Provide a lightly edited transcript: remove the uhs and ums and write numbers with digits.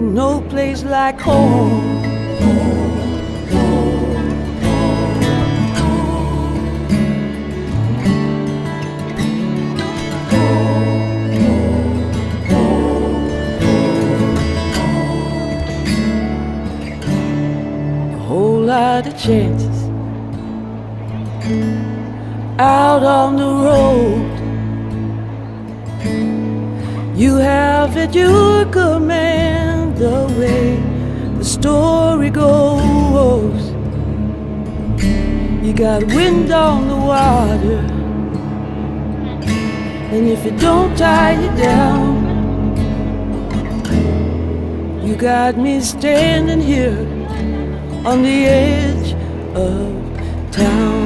No place like home. A whole lot of chances out on the road. You have at your command the way the story goes. You got wind on the water, and if it don't tie you down, you got me standing here on the edge of town.